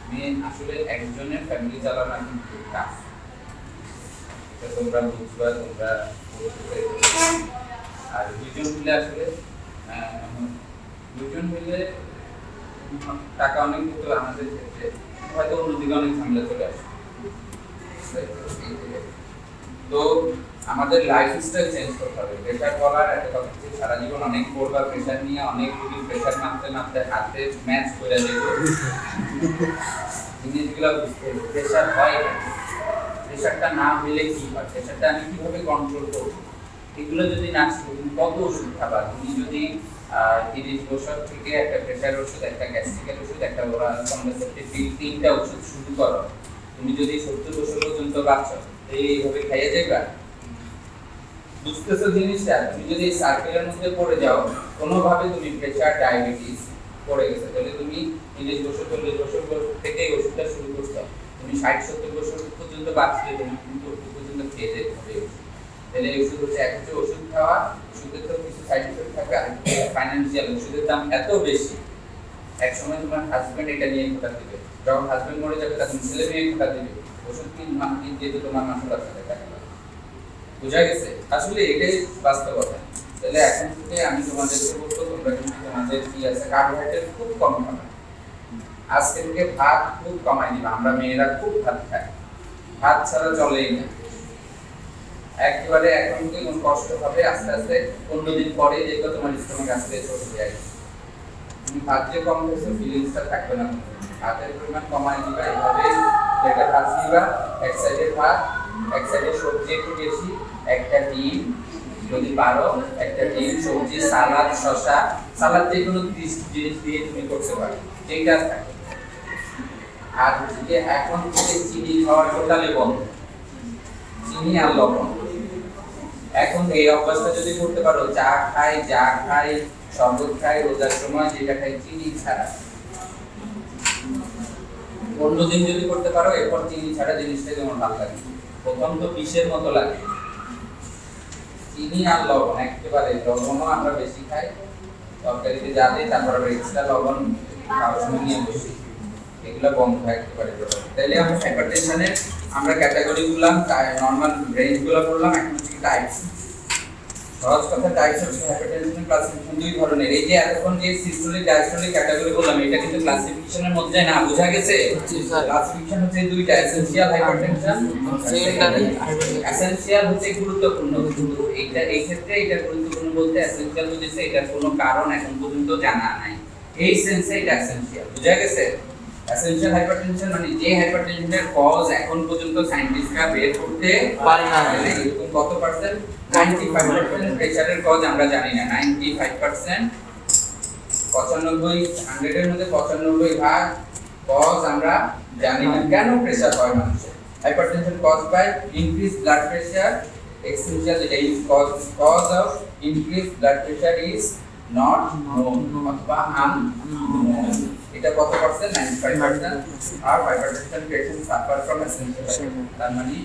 মেয়ে আসলে একজনের ফ্যামিলি চালানো কিন্তু টাফ, এটা তোমরা বুঝবা, তোমরা আর দুজন মিলে আসলে দুজন মিলে টাকা অনেক কিন্তু আমাদের ক্ষেত্রে হয়তো অন্যদিকে অনেক ঝামেলা চলে আসে। তো আমাদের লাইফস্টাইল চেঞ্জ করতে হবে। প্রেশার বলার একটা কথা হচ্ছে সারা জীবন অনেক পড়বা, প্রেশার নিয়ে অনেক রুগী প্রেশার মাপতে মাপতে হাতে ম্যাচ করে দেবো, জিনিসগুলো বুঝতে হবে প্রেশার হয় কেন, প্রেশারটা না হইলে কি হয়, প্রেশারটা আমি কিভাবে কন্ট্রোল করবো, এগুলো যদি না শিখো তুমি কত ওষুধ খাবা। তুমি যদি 30 বছর থেকে একটা প্রেশার ওষুধ, একটা গ্যাস্ট্রিকের ওষুধ, একটা ওরাল কনট্রাসেপটিভ পিল, 3টা ওষুধ শুরু করো, তুমি যদি 70 বছর পর্যন্ত বাঁচো এইভাবে খাইয়ে যাইবা, বুঝতেছো জিনিসটা? তুমি যদি এই সার্কেলের মধ্যে পড়ে যাও, কোনোভাবে তুমি প্রেশার ডায়াবেটিস পড়ে গেছে, তাহলে তুমি 30 বছর 40 বছর থেকে এই ওষুধটা শুরু করছো, তুমি 60-70 বছর পর্যন্ত বাঁচলে তুমি কিন্তু ওষুধ পর্যন্ত খেয়ে যেতে হবে। তাহলে এই ওষুধ হচ্ছে এক হচ্ছে ওষুধ খাওয়া, ওষুধের তো কিছু সাইড এফেক্ট থাকে, আর ফাইন্যান্সিয়াল, ওষুধের দাম এত বেশি, এক সময় তোমার হাজবেন্ড এটা নিয়ে খোটা দিবে, যখন হাজবেন্ড মরে যাবে তখন ছেলে মেয়ে খোটা দিবে, ওষুধ কিনতে তোমার মাসে 10,000 টাকা। বুঝা গেছে? আসলে এটাই বাস্তবতা। তাহলে এখন থেকে আমি তোমাদেরকে বলবো তোমরা কিন্তু তোমাদের কি আছে কার্বোহাইড্রেট খুব কম খাবে, আজকে থেকে ভাত খুব কমাই দিবা। আমরা মেয়েরা খুব ভাত খাই, ভাত ছাড়া চলেই না একেবারে। এখন থেকে কোন কষ্ট হবে, আস্তে আস্তে 15 দিন পরে দেখো তোমার স্টমাক আস্তে ছোট হয়ে যায়। তুমি ভাত যে কম খেয়েছো ফিলিংসটা থাকবে না, ভাতের পরিমাণ কমাই দিবা। এইভাবে একটা ভাত দিবা, এক সাইডে ভাত, এক সাইডে সবজি একটু বেশি, একটা ডিম যদি পারো, একটা ডিম, সবজি, সালাদ, শসা, সালাদ যে কোনো জিনিস দিয়ে তুমি করতে পারো, যেটা থাকে। আর যে এখন থেকে চিনি খাওয়া টোটালি বন্ধ, চিনি আর লবণ। এখন এই অভ্যাসটা যদি করতে পারো, চা খাই শরবত খাই রোজার সময় যেটা খাই চিনি ছাড়া, 15 দিন যদি করতে পারো, এরপর চিনি ছাড়া জিনিসটা যেমন ভালো লাগে। প্রথম তো বিষের মতো লাগে, চিনি আর লবণ একেবারে, লবণও আমরা বেশি খাই তরকারিতে যা দিই, তারপর আবার এক্সট্রা লবণ খাওয়ার সময় নিয়ে বসি, এগুলো বন্ধ হয় একেবারে। তাহলে আমরা হাইপারটেনশনের আমরা ক্যাটাগরিগুলো নরমাল রেঞ্জগুলো করলাম, এখন হচ্ছে টাইপস। সহজ কথা, টাইপস হচ্ছে হাইপারটেনশনের ক্লাসিফিকেশন দুই ধরনের। এই যে এতক্ষণ যে সিস্টোলিক ডায়াস্টোলিক ক্যাটাগরি বললাম, এটা কিন্তু ক্লাসিফিকেশনের মধ্যে না, বোঝা গেছে? ক্লাসিফিকেশন হচ্ছে দুইটা, essential hypertension, secondary hypertension. Essential হচ্ছে গুরুত্বপূর্ণ, কিন্তু এইটা এই ক্ষেত্রে এটা গুরুত্বপূর্ণ বলতে এসেনশিয়াল বুঝেছে এটার কোনো কারণ এখন পর্যন্ত জানা নাই, এই সেন্সে এটা এসেনশিয়াল। বোঝা গেছে? এসেনশিয়াল হাইপারটেনশন মানে যে হাইপারটেনশনের কজ এখন পর্যন্ত সায়েন্টিস্টরা বের করতে পারে না। এরকম কত পার্সেন্ট? 95% প্রেসারের কজ আমরা জানি না। 95%, 95, 100 এর মধ্যে 95 ভাগ কজ আমরা জানি না। কেন প্রেসার হয় মানুষের? Hypertension cause by increase blood pressure, essential যেটা is cause of increase blood pressure is not known অথবা আননোন। এটা কত পার্সেন্ট? 95%। আর hypertension patient suffer from essential, তার মানে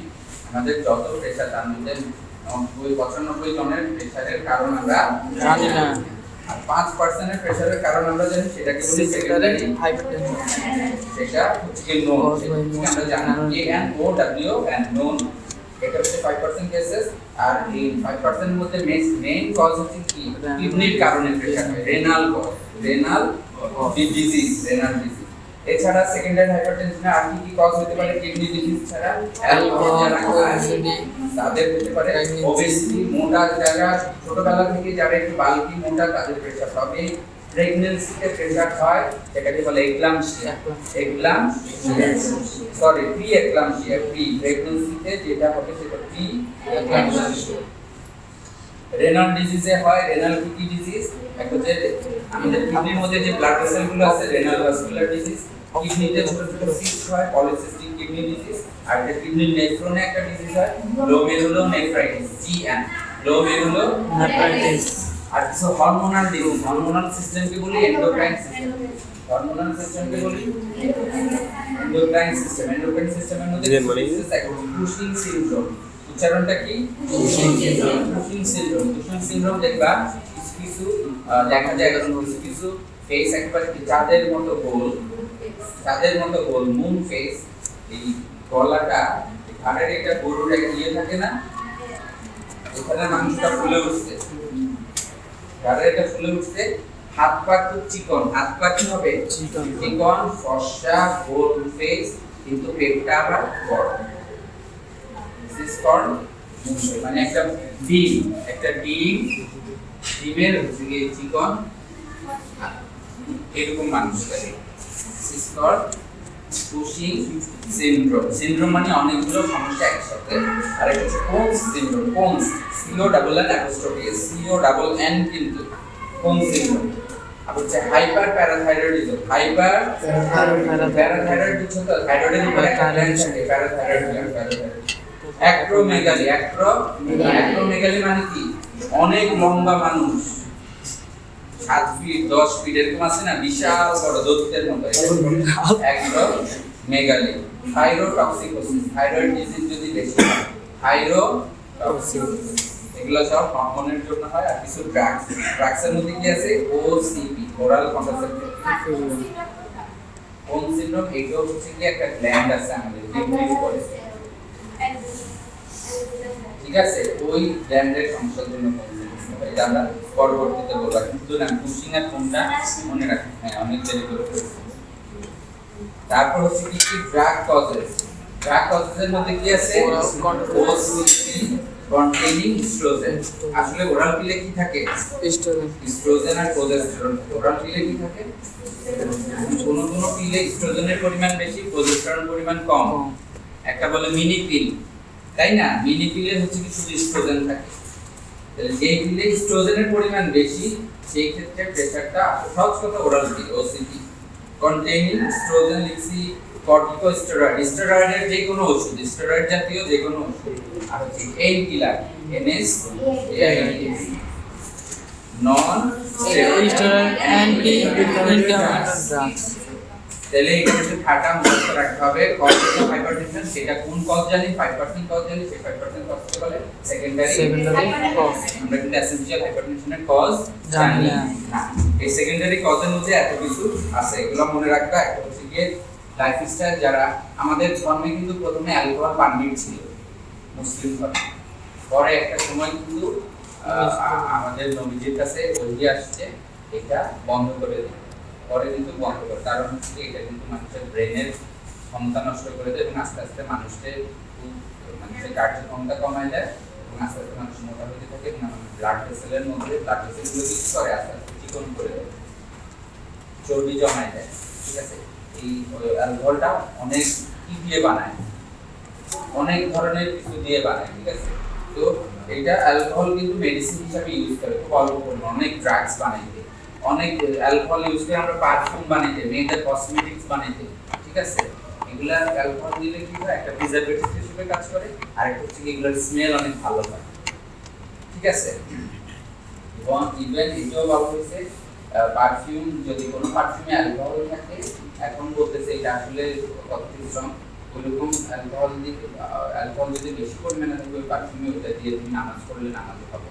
আমাদের যত প্রেসার তার মধ্যে 95 জনের প্রেসারের কারণ আমরা জানি না, আর 5% এর প্রেসারের কারণ আমরা জানি, সেটাকে বলি সেকেন্ডারি হাইপারটেনশন। সেটা হচ্ছে নোন, আমরা জানি N O W N known. এটা হচ্ছে 5% কেসেস। আর এই 5% এর মধ্যে মেইন কজ হচ্ছে কি? কিডনির কারণে প্রেসার হয়, renal cause, renal disease, renal disease. এছাড়া সেকেন্ডারি হাইপারটেনশনের আর কি কজ হতে পারে কিডনি ডিজিজ ছাড়া? অ্যালকোহল, তাদের হতে পারে ওবেসিটি, মোটা যারা ছোটবেলা থেকে যারা একটু বাল্কি মোটা তাদের প্রেসার হবে, প্রেগন্যান্সিতে প্রেসার হয় সেটাকে বলে এক্লাম্পসিয়া। Pre eclampsia. প্রেগন্যান্সিতে যেটা হবে সেটা প্রি এক্লাম্পসিয়া। রেনাল ডিজিজে হয়, রেনাল কি ডিজিজ? একটা যে আমাদের কিডনির মধ্যে যে ব্লাড ভেসেল গুলো আছে, রেনাল ভাস্কুলার ডিজিজ। কিডনিতে ছোট ছোট সিস্ট হয়, পলিসিস্টিক কিডনি ডিজিজ। আর এটা কিডনির নেফ্রনে একটা ডিজিজ হয়, গ্লোমেরুলোনেফ্রাইটিস, জিএন, গ্লোমেরুলোনেফ্রাইটিস। আর কিছু হরমোনাল ডিজিজ, হরমোনাল সিস্টেমকে বলি এন্ডোক্রাইন সিস্টেম। হরমোনাল সিস্টেমকে বলি এন্ডোক্রাইন সিস্টেম। এন্ডোক্রাইন সিস্টেমের মধ্যে কুশিং সিনড্রোম। উচ্চারণটা কি? Cushing syndrome. কুশিং সিনড্রোম দেখবা কিছু দেখা যায় কিছু ফেস একবারে চাঁদের মতো গোল, মুন ফেস। এই গলাটা ঘাড়ের একটা গরুর একটা ইয়ে থাকে না, এখানে মানুষটা ফুলে উঠছে, ঘাড়ের একটা ফুলে উঠছে। হাত পা খুব চিকন, হাত পা কি হবে? চিকন, ফর্সা, গোল ফেস, কিন্তু পেটটা আবার বড়। মানে একটা ডিমের চিকন এরকম মানুষ থাকে। Cushing syndrome. সিনড্রোম মানে অনেকগুলো সমস্যা একসাথে। আর একটা হচ্ছে cones syndrome. Cones, CO double N apostrophe S, CO double N কিন্তু কোনস সিনড্রোম। আর হচ্ছে হাইপার প্যারাথাইরয়েডিজম। হাইপার প্যারাথাইরয়েড হচ্ছে তো থাইরয়েডের উপরে একটা গ্ল্যান্ড থাকে, প্যারাথাইরয়েড। অ্যাক্রোমেগালি। অ্যাক্রোমেগালি মানে কি? অনেক লম্বা মানুষ, 7 ফিট 10 ফিট এরকম আছে না, বিশাল বড় দৈত্যের মতো, অ্যাক্রোমেগালি। থাইরোটক্সিকোসিস, থাইরয়েড ডিজিজ যদি বেশি হয়, থাইরোটক্সিকোসিস। এগুলো সব হরমোনের জন্য হয়। আর কিছু ড্রাগসের মধ্যে কি আছে? OCP, oral contraceptive. কোন সিনড্রোম? এটাও হচ্ছে কি একটা গ্ল্যান্ড আছে আমাদের কিডনির উপরে, ঠিক আছে? ওই গ্ল্যান্ডের সমস্যার জন্য এটা আমরা পরবর্তীতে বলবো, কিন্তু না কুশিং এর কোনটা মনে রাখবেন। হ্যাঁ, অনেক দেরি করে ফেলছি। তারপর হচ্ছে কি ড্রাগ কজেস। ড্রাগ কজেসের মধ্যে কি আছে? OCP containing oestrogen. আসলে ওরাল পিলে কি থাকে? ইস্ট্রোজেন আর প্রোজেস্টেরন। ওরাল পিলে কি থাকে? কোন পিলে ইস্ট্রোজেনের পরিমাণ বেশি, প্রোজেস্টেরন পরিমাণ কম। একটা বলে মিনি পিল, তাই না? মিনি পিলে হচ্ছে কি শুধু ইস্ট্রোজেন থাকে। তাহলে যেই পিলে ইস্ট্রোজেনের পরিমাণ বেশি সেই ক্ষেত্রে প্রেসারটা সহজ কথা oral pill OCP containing oestrogen লিখছি কর্টিকোস্টেরয়েড। স্টেরয়েডের যে কোনো ওষুধ, স্টেরয়েড জাতীয় যে কোনো ওষুধ। আর হচ্ছে পেইন কিলার NSAIDs, নন স্টেরয়েড অ্যান্টি ইনফ্ল্যামেটরি ড্রাগস। তাহলে এখানে একটু ঠাটা মনে রাখতে হবে। কজ অফ হাইপারটেনশন, সেটা কোন কজ জানি? 5% কজ জানি, সেই 5% কজকে বলে সেকেন্ডারি কজ। আমরা কিন্তু এসেনশিয়াল হাইপারটেনশনের কজ জানি না। এই সেকেন্ডারি কজের মধ্যে এত কিছু আছে, এগুলো মনে রাখবা। একটা হচ্ছে কি লাইফস্টাইল। যারা আমাদের জন্মে কিন্তু প্রথমে অ্যালকোহল পারমিট ছিল মুসলিম ধর্মে, পরে একটা সময় কিন্তু আমাদের নবীজির কাছে ওহী আসছে এটা বন্ধ করে দিই, পরে কিন্তু বন্ধ করে। কারণ হচ্ছে এটা কিন্তু মানুষের ব্রেনের ক্ষমতা নষ্ট করে দেয় এবং আস্তে আস্তে মানুষের কার্যক্ষমতা কমায় দেয় এবং আস্তে আস্তে মানুষ মোটা হতে থাকে এবং ব্লাড ভেসেলের মধ্যে ব্লাড ভেসেলগুলো কি করে আস্তে আস্তে চিকন করে দেয়, চর্বি জমায় দেয়, ঠিক আছে? এই অ্যালকোহলটা অনেক কি দিয়ে বানায়, অনেক ধরনের কিছু দিয়ে বানায়, ঠিক আছে? তো এটা অ্যালকোহল কিন্তু মেডিসিন হিসেবে ইউজ করে, খুব অল্প পরিমাণ। অনেক ড্রাগস বানাইতে, অনেক অ্যালকোহল ইউজ করে আমরা পারফিউম বানাইতে, মেয়েদের কসমেটিক্স বানাইতে, ঠিক আছে? এগুলা অ্যালকোহল দিলে কি হয়? একটা প্রিজারভেটিভ হিসেবে কাজ করে, আর একটা হচ্ছে এগুলোর স্মেল অনেক ভালো হয়, ঠিক আছে? এবং ইভেন এটাও বলা হয়েছে পারফিউম, যদি কোনো পারফিউমে অ্যালকোহল থাকে, এখন বলতেছে এটা আসলে কতটুকু স্ট্রং, ওইরকম অ্যালকোহল যদি বেশি পরিমাণে থাকে ওই পারফিউমে, ওটা দিয়ে তুমি নামাজ পড়লে নামাজও হবে।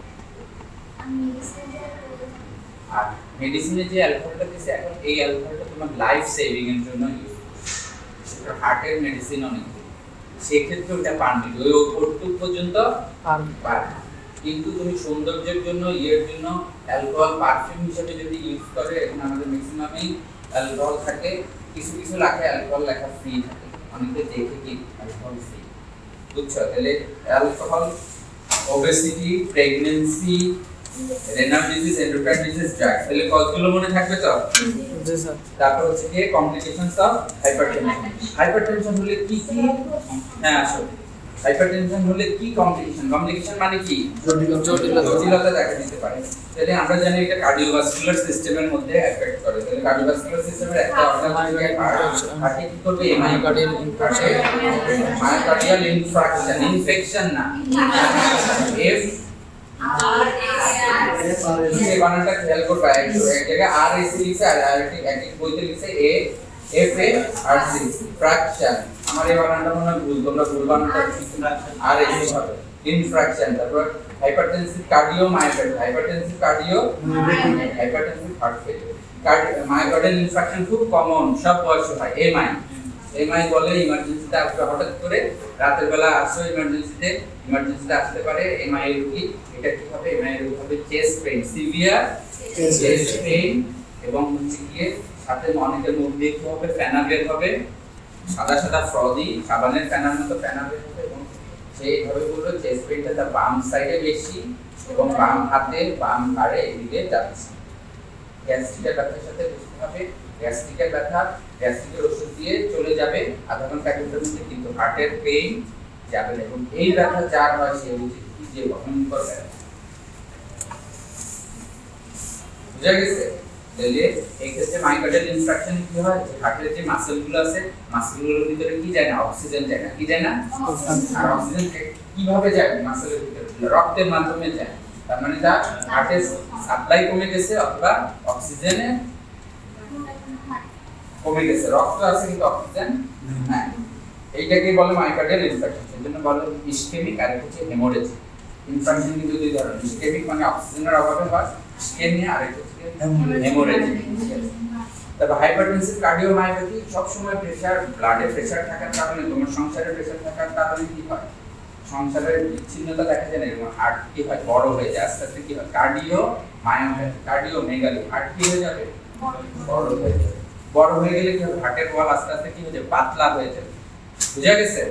আর মেডিসিনে যে অ্যালকোহলটা দিচ্ছে এখন, এই অ্যালকোহলটা তোমার লাইফ সেভিং এর জন্য ইউজ করবে, হার্টের মেডিসিন অনেক, সেক্ষেত্রে ওটা পারমিট, ওই ওটুক পর্যন্ত পারবে। কিন্তু তুমি সৌন্দর্যের জন্য ইয়ের জন্য অ্যালকোহল পারফিউম হিসেবে যদি ইউজ করে, এখন আমাদের ম্যাক্সিমামই অ্যালকোহল থাকে, কিছু কিছু লেখা অ্যালকোহল লেখা ফ্রি থাকে, অনেকে দেখে কি অ্যালকোহল ফ্রি, বুঝছো? তাহলে alcohol obesity, pregnancy, renal disease, endocrine disease, drugs. তাহলে কতগুলো মনে থাকবে তো? জি স্যার। তারপর হচ্ছে কি কমপ্লিকেশনস অফ হাইপারটেনশন। হাইপারটেনশন হলে কি কি? হ্যাঁ আসো। হাইপারটেনশন হলে কি কমপ্লিকেশন? কমপ্লিকেশন মানে কি? জটিলতা দেখা দিতে পারে। তাহলে আমরা জানি এটা কার্ডিওভাস্কুলার সিস্টেমের মধ্যে এফেক্ট করে। তাহলে কার্ডিওভাস্কুলার সিস্টেমের একটা অর্গান থেকে হার্টে কি করবে? Myocardial infarction. Myocardial infarction, infection না। এফ এই বানানটা খেয়াল করবা, একটু এক জায়গায় আর এস লিখছে আর এক বইতে লিখছে A F A R C fraction. আমার এই বানানটা মনে হয় ভুল, তোমরা ভুল বানানটা আর এস হবে ইনফ্র্যাকশন। তারপর hypertensive cardio myocardial, hypertensive cardio hypertensive heart failure. Myocardial infarction খুব কমন, সব বয়সে হয়। এমআই বলে ইমার্জেন্সিতে আসবে, হঠাৎ করে রাতের বেলা আসো ইমার্জেন্সিতে আসতে পারে এমআই রোগী। এটা কি হবে? এমআই রোগ হবে chest pain, severe chest pain, এবং হচ্ছে গিয়ে সাথে অনেকের মুখ দিয়ে কি হবে? ফেনা বের হবে, সাদা সাদা ফ্রদি সাবানের ফেনার মতো ফেনা বের হবে। এবং সেইভাবে বললো চেস্ট পেইনটা তার বাম সাইডে বেশি এবং বাম হাতে বাম ঘাড়ে এদিকে যাচ্ছে। গ্যাস্ট্রিকের ব্যথার সাথে বুঝতে হবে, গ্যাস্ট্রিকের ব্যথা গ্যাস্ট্রিকের ওষুধ দিয়ে চলে যাবে আধা ঘন্টা ঘন্টার মধ্যে, কিন্তু হার্টের পেইন যাবে না। এবং এই ব্যথা যার হয় সে বুঝে কি যে ভয়ঙ্কর ব্যথা। বুঝা গেছে? তাহলে এই ক্ষেত্রে মায়োকার্ডিয়াল ইনফ্রাকশন কি হয়? যে হার্টের যে মাসলগুলো আছে, মাসলগুলোর ভিতরে কি যায় না? অক্সিজেন যায় না। কি যায় না? আর অক্সিজেন কিভাবে যায় মাসলের ভিতরে? রক্তের মাধ্যমে যায়। তার মানে তার হার্টের সাপ্লাই কমে গেছে অথবা অক্সিজেনের কমে গেছে। রক্ত আছে কিন্তু অক্সিজেন নাই। এইটাকে বলে মায়োকার্ডিয়াল ইনফ্রাকশন। সেজন্য বলে ইসকেমিক আর হচ্ছে হেমোরেজিক। ইনফ্রাকশন কিন্তু দুই ধরনের, ইসকেমিক মানে অক্সিজেনের অভাবে হয়, ইসকেমিয়া আর হচ্ছে হেমোরেজিক। তবে হাইপারটেনসিভ কার্ডিওমায়োপ্যাথি সব সময় প্রেসার, ব্লাডে প্রেসার থাকার কারণে, তোমার সংসারে প্রেসার থাকার কারণে কি হয়? সংসারের বিচ্ছিন্নতা দেখা যায় না, এরকম হার্ট কি হয়? বড় হয়ে যায় আস্তে আস্তে। কি হয়? কার্ডিওমায়োপ্যাথি, কার্ডিওমেগালি, হার্ট কি হয়ে যাবে? বড় হয়ে যাবে। বড় হয়ে গেলে কি হবে? হার্টের ওয়াল আস্তে আস্তে কি হয়ে যাবে? পাতলা হয়ে যাবে। বুঝা গেছে?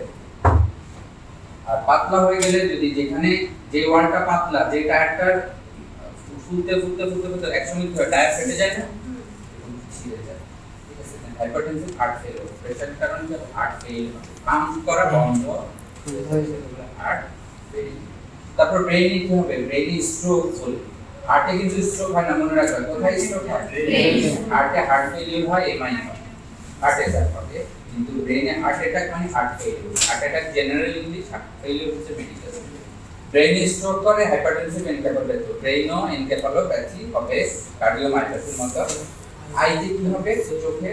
আর পাতলা হয়ে গেলে যদি যেখানে যে ওয়ালটা পাতলা, যে টায়ারটার ফুলতে একসঙ্গে কি হয়? টায়ার ফেটে যায় না? ছিঁড়ে যায়। ঠিক আছে? হাইপারটেনসিভ হার্ট ফেলিওর, প্রেসারের কারণে হার্ট ফেল হবে, পাম্প করা বন্ধ হয়ে যাবে, হার্ট ফেল। তারপর ব্রেইনে কি হবে? ব্রেইনে স্ট্রোক হলে, হার্টে কিন্তু স্ট্রোক হয় না, মনে রাখবে। কোথায় স্ট্রোক হয়? হার্টে হার্ট ফেলিওর হয়, এমআই হয়, হার্ট অ্যাটাক হবে। কিন্তু ব্রেইনে হার্ট অ্যাটাক মানে heart failure. Heart attack general English, heart failure হচ্ছে মেডিকেল। ব্রেইনে স্ট্রোক করে হাইপারটেনসিভ এনকেফালোপ্যাথি, ব্রেইনও এনকেফালোপ্যাথি হবে কার্ডিওমায়োপ্যাথির মতো। আইতে কি হবে? চোখে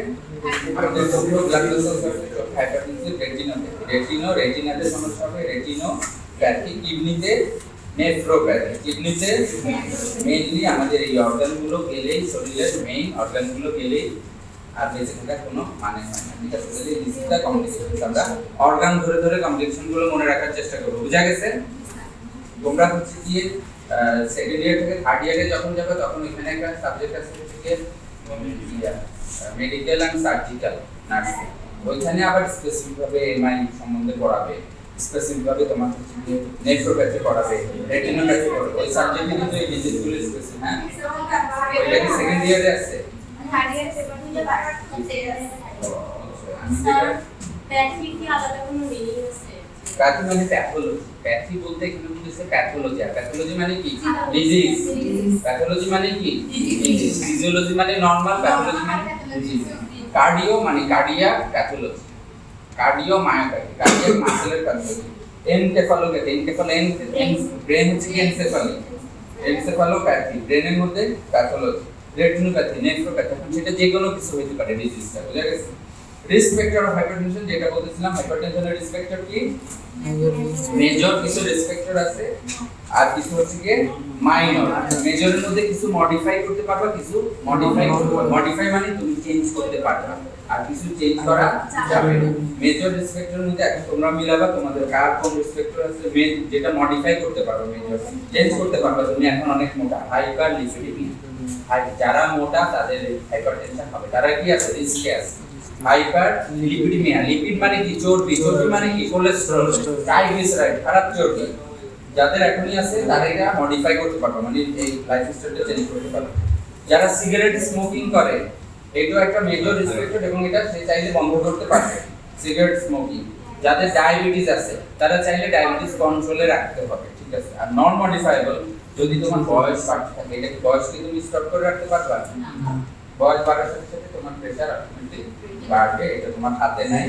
আমাদের চোখে ব্লাড ভেসেলস আছে, চোখে হাইপারটেনসিভ রেটিনোপ্যাথি, রেটিনাতে সমস্যা হবে, রেটিনোপ্যাথি। কিডনিতে নেফ্রোপ্যাথি, কিডনিতে মেইনলি আমাদের এই অর্গানগুলো গেলেই, শরীরের মেইন অর্গানগুলো গেলেই আর বেঁচে থাকার কোনো মানে হয় না। ঠিক আছে? তাহলে ডিজিজটা কমপ্লিকেশন, আমরা অর্গান ধরে ধরে কমপ্লিকেশনগুলো মনে রাখার চেষ্টা করব। বুঝা গেছে? তোমরা হচ্ছে কি সেকেন্ড ইয়ার থেকে থার্ড ইয়ারে যখন যাবে তখন এখানে একটা সাবজেক্ট আছে হচ্ছে কি মেডিকেল এন্ড সার্জিক্যাল নার্সিং। ওইখানে আবার স্পেসিফিক ভাবে এমআই সম্বন্ধে পড়াবে, স্পেসিফিক ভাবে তোমার হচ্ছে কি নেফ্রোপ্যাথি পড়াবে, রেটিনোপ্যাথি পড়াবে। ওই সাবজেক্টে কিন্তু এই ডিজিজগুলো স্পেসিফিক। হ্যাঁ, ওইটা কি সেকেন্ড ইয়ারে আছে? থার্ড ইয়ার পেপার দিলে প্যাথি কি আলাদা কোনো মিনিং আছে? প্যাথি মানে প্যাথোলজি। প্যাথি বলতে এখানে বলতেছে প্যাথোলজি। আর প্যাথোলজি মানে কি? ডিজিজ। প্যাথোলজি মানে কি? ডিজিজ। ফিজিওলজি মানে নরমাল, প্যাথোলজি মানে ডিজিজ। কার্ডিও মানে cardiac pathology, cardio myopathy, cardiac মাসলের প্যাথোলজি। এনকেফালোপ্যাথি, ব্রেন হচ্ছে কি এনসেফালি, এনসেফালোপ্যাথি ব্রেনের মধ্যে প্যাথোলজি। রেটিনোপ্যাথি, নেফ্রোপ্যাথি, এখন সেটা যে কোনো কিছু হতে পারে ডিজিজটা। বুঝা গেছে? রিস্ক ফ্যাক্টর অফ হাইপারটেনশন, যেটা বলতেছিলাম, হাইপারটেনশনের রিস্ক ফ্যাক্টর কি? মেজর কিছু রিস্ক ফ্যাক্টর আছে আর কিছু হচ্ছে কি মাইনর। মেজরের মধ্যে কিছু মডিফাই করতে পারবা, কিছু মডিফাই করতে পারবা। মডিফাই মানে তুমি চেঞ্জ করতে পারবা আর কিছু চেঞ্জ করা যাবে না। মেজর রিস্ক ফ্যাক্টরের মধ্যে এখন তোমরা মিলাবা তোমাদের কার কোন রিস্ক ফ্যাক্টর আছে। যেটা মডিফাই করতে পারো, মেজর চেঞ্জ করতে পারবা। তুমি এখন অনেক মোটা, হাইপার লিপিডেমিয়া, যারা মোটা তাদের হাইপারটেনশন হবে। তারা কি আছে? রিস্কে আছে। হাইপার লিপিডেমিয়া, লিপিড মানে কি? চর্বি, চর্বি মানে কি? কোলেস্টেরল, ট্রাইগ্লিসারাইড, খারাপ চর্বি। যাদের এখনই আছে তারা এটা মডিফাই করতে পারবে, মানে এই লাইফস্টাইলটা চেঞ্জ করতে পারবে। যারা সিগারেট স্মোকিং করে এটাও একটা মেজর রেস্ট্রিকশন এবং এটা সে চাইলে বন্ধ করতে পারবে সিগারেট স্মোকিং। যাদের ডায়াবেটিস আছে তারা চাইলে ডায়াবেটিস কন্ট্রোলে রাখতে হবে, ঠিক আছে। আর নন মডিফাইবল যদি তোমার বয়স বাড়তে থাকে, এটা কি বয়স কি তুমি স্টপ করে রাখতে পারবা? বয়স বাড়ার সাথে সাথে তোমার প্রেসার অটোমেটিক বাড়বে, এটা তোমার হাতে নাই।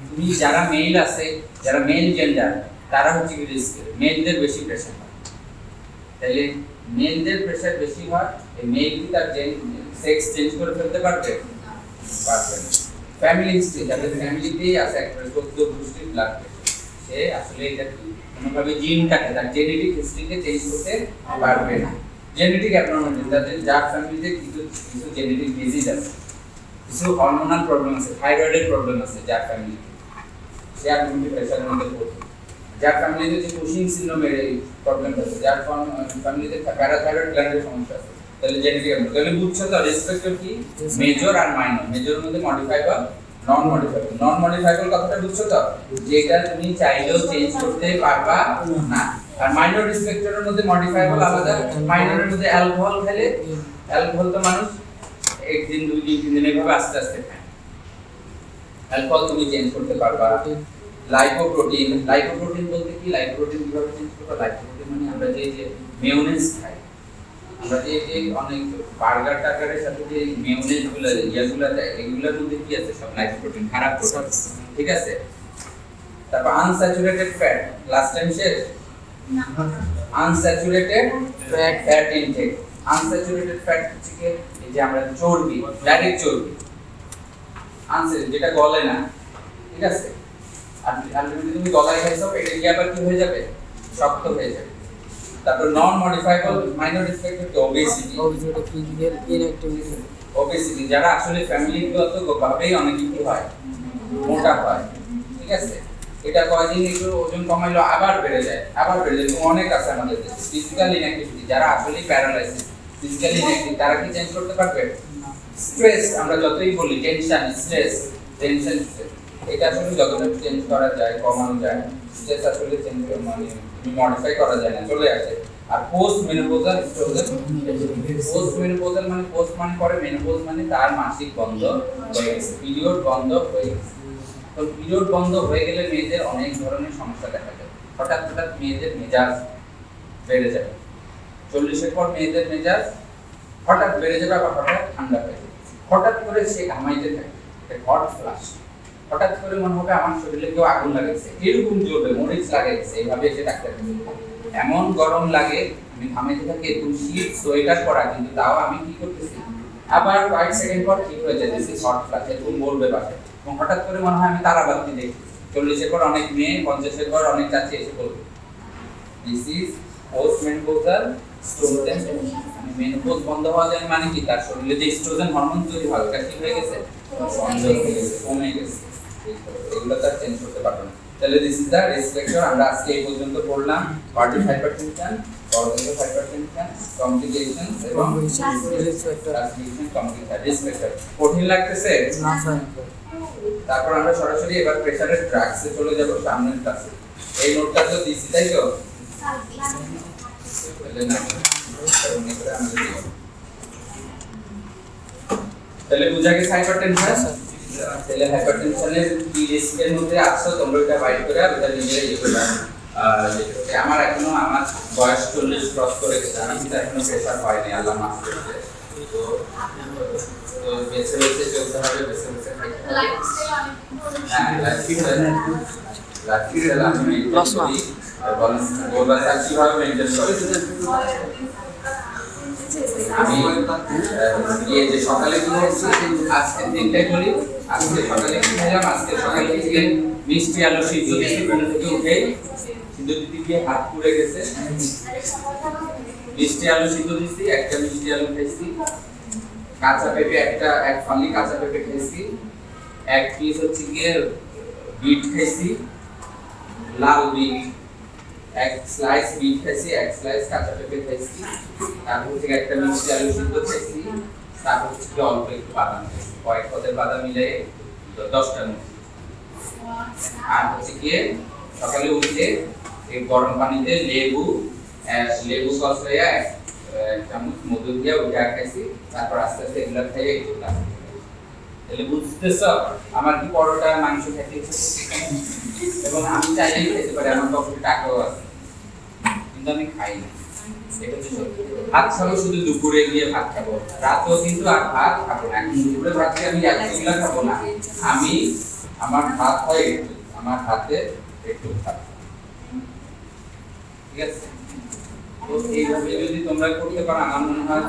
তুমি যারা মেল আছে, যারা মেল জেন্ডার তারা হচ্ছে কি রিস্ক, মেলদের বেশি প্রেসার হয়। তাহলে মেলদের প্রেসার বেশি হয়, এই মেল কি তার সেক্স চেঞ্জ করে ফেলতে পারবে? পারবে না। ফ্যামিলি হিস্ট্রি, যাদের ফ্যামিলিতেই আছে একটা 14 গোষ্ঠীর ব্লাড প্রেসার, সে আসলে এটা কি কোনোভাবে জিনটাকে তার জেনেটিক হিস্ট্রিকে চেঞ্জ করতে পারবে না। জেনেটিক অ্যাবনর্মালিটি, তাদের যার ফ্যামিলিতে কিছু কিছু জেনেটিক ডিজিজ আছে, কিছু হরমোনাল প্রবলেম আছে, থাইরয়েডের প্রবলেম আছে যার ফ্যামিলিতে, সে আর কোনো প্রেসারের মধ্যে পড়বে। যার ফ্যামিলিতে যে কুশিং সিনড্রোমের এই প্রবলেম আছে, যার ফ্যামিলিতে প্যারাথাইরয়েড গ্ল্যান্ডের সমস্যা আছে, তাহলে জেনেটিক অ্যাবনর্মালিটি। তাহলে বুঝছো তো রেসপেক্টিভ কি মেজর আর মাইনর। মেজরের মধ্যে মডিফাইবল, নন মডিফাইবল। নন মডিফাইবল কথাটা বুঝছো তো, যেটা তুমি চাইলেও চেঞ্জ করতে পারবা না। আর মাইনর রিস্পেক্টরের মধ্যে মডিফাইবল আলাদা। মাইনরের মধ্যে অ্যালকোহল খেলে, অ্যালকোহল তো মানুষ একদিন, দুই দিন, তিন দিন এইভাবে আস্তে আস্তে খায়, অ্যালকোহল তুমি চেঞ্জ করতে পারবা। লাইপোপ্রোটিন, লাইপোপ্রোটিন বলতে কি, লাইপোপ্রোটিন কিভাবে চেঞ্জ করবা? লাইপোপ্রোটিন মানে আমরা যে মেয়োনেজ খাই, আমরা যে অনেক বার্গার টার্গারের সাথে যে মেয়োনেজ গুলো ইয়েগুলো দেয়, এগুলোর মধ্যে কি আছে? সব লাইপোপ্রোটিন, খারাপ প্রোটিন, ঠিক আছে। তারপর আনস্যাচুরেটেড ফ্যাট, লাস্ট টাইম শেষ। Unsaturated fat intake, unsaturated fat হচ্ছে কি এই যে আমরা চর্বি, ডাইরেক্ট চর্বি, আনস্যাচুরেটেড যেটা গলে না, ঠিক আছে। আর আলটিমেটলি তুমি গলায় খাইছো, এটা কি আবার কি হয়ে যাবে? শক্ত হয়ে যাবে। তারপর non modifiable minor respective obesity, physical inactivity, obesity যারা আসলে ফ্যামিলিগত ভাবেই অনেক কিছু হয়, মোটা হয়, ঠিক আছে। এটা কয়দিন একটু ওজন কমাইলো আবার বেড়ে যায়, আবার বেড়ে যায়। অনেক আছে আমাদের দেশে ফিজিক্যাল ইনঅ্যাক্টিভিটি, যারা আসলে প্যারালাইসিস, ফিজিক্যাল ইনঅ্যাক্টিভ, তারা কি চেঞ্জ করতে পারবে? স্ট্রেস, আমরা যতই বলি টেনশন, স্ট্রেস, টেনশন, এটা আসলে যতটা চেঞ্জ করা যায়, কমানো যায়, স্ট্রেস আসলে চেঞ্জ মানে মডিফাই করা যায় না, চলে আসে। আর পোস্ট মেনোপজাল স্ট্রোজেন, পোস্ট মেনোপজাল মানে পোস্ট মানে পরে, মেনোপজ মানে তার মাসিক বন্ধ হয়ে গেছে, পিরিয়ড বন্ধ হয়ে গেছে। তো পিরিয়ড বন্ধ হয়ে গেলে মেয়েদের অনেক ধরনের সমস্যা দেখা যায়। হঠাৎ হঠাৎ মেয়েদের মেজাজ বেড়ে যাবে, 40-এর পর মেয়েদের মেজাজ হঠাৎ বেড়ে যাবে, আবার হঠাৎ ঠান্ডা হয়ে যাবে। হঠাৎ করে সে ঘামাইতে থাকে, হট ফ্লাশ। হঠাৎ করে মনে হবে আমার শরীরে কেউ আগুন লাগাইছে, এরকম জ্বলবে, মরিচ লাগাইছে, এইভাবে এসে ডাক্তার এমন গরম লাগে, আমি ঘামাইতে থাকি, এরকম শীত সোয়েটার পরা, কিন্তু তাও আমি কি করতেছি, আবার কয়েক সেকেন্ড পর ঠিক হয়ে যেতেছি, হট ফ্লাশ এরকম বলবে বাসে। এবং হঠাৎ করে মনে হয় আমি তারাবাতি দেখি। 40-এর পর অনেক মেয়ে, 50-এর পর অনেক চাচি এসে বলবে দিস ইজ পোস্ট মেনোপজাল স্ট্রোজেন। মানে মেনোপজ বন্ধ হওয়া যায় মানে কি, তার শরীরে যে স্ট্রোজেন হরমোন তৈরি হয় ওটা কি হয়ে গেছে, বন্ধ হয়ে গেছে, কমে গেছে। এগুলো তার চেঞ্জ করতে পারবে না। তাহলে this is the risk factor. আমরা আজকে এই পর্যন্ত পড়লাম party hypertension, organic hypertension, complications এবং ট্রান্সমিশন কমপ্লিকেশন, রিস্ক ফ্যাক্টর। কঠিন লাগতেছে না স্যার? তারপর আমরা সরাসরি এবার প্রেসারের ড্রাগসে চলে যাব সামনের ক্লাসে। এই নোটটা তো দিছি, তাই তো? তাহলে বুঝা গেছে হাইপারটেনশন। তাহলে হাইপারটেনশনের কি রিস্কের মধ্যে আছে তোমরা এটা বাইট করে এটা নিজেরাই ইয়ে করবে। আমার এখনো আমার বয়স 40 ক্রস করে গেছে, আমি কিন্তু এখনো প্রেসার হয়নি, আল্লাহ মাফ করবে। তো বেঁচে বেঁচে চলতে হবে, বেঁচে বেঁচে খাইতে হবে। হ্যাঁ, লাইফস্টাইল আমি মেনটেন করি। বলবা স্যার কিভাবে মেনটেন করি? আমি এই যে সকালে কি হচ্ছে, আজকে দিনটাই বলি। আজকে সকালে কি খেলাম? আজকে সকালে থেকে মিষ্টি আলু সিদ্ধ দিয়েছি, ঘুম থেকে উঠে সিদ্ধ দিতে গিয়ে হাত পুড়ে গেছে। মিষ্টি আলু সিদ্ধ দিয়েছি, একটা মিষ্টি আলু খেয়েছি, কাঁচা পেঁপে এক ফালি কাঁচা পেঁপে খেয়েছি, এক পিস হচ্ছে গিয়ে বিট খেয়েছি, লাল বিট, এক স্লাইস বিট খাইছি, এক স্লাইস কাঁচা পেঁপে খাইছি, তারপর হচ্ছে একটা মিষ্টি আলু সিদ্ধ খাইছি, তারপর হচ্ছে অল্প একটু বাদাম খাইছি, কয়েক পদের বাদাম মিলাই 10টার মতো। আর হচ্ছে গিয়ে সকালে উঠে এই গরম পানিতে লেবু কষাইয়া 1 চামচ মধু দিয়ে ওইটা খাইছি, তারপর আস্তে আস্তে এগুলো খাইয়ে একটু ক্লাস তাহলে বুঝতেছ আমার কি পরোটা মাংস খেতে ইচ্ছে করছে? এবং আমি চাইলেই খেতে পারি, আমার পকেটে টাকাও আছে, কিন্তু আমি খাই না। এটা হচ্ছে সত্যি। ভাত খাবো শুধু দুপুরে গিয়ে ভাত খাবো, রাতেও কিন্তু আর ভাত খাবো না। এখন দুপুরে ভাত খেয়ে আমি এতগুলো খাবো না, আমি আমার ভাত হয় একটু, আমার হাতে একটু ভাত, ঠিক আছে? তো এইভাবে যদি তোমরা করতে পারো আমার মনে হয়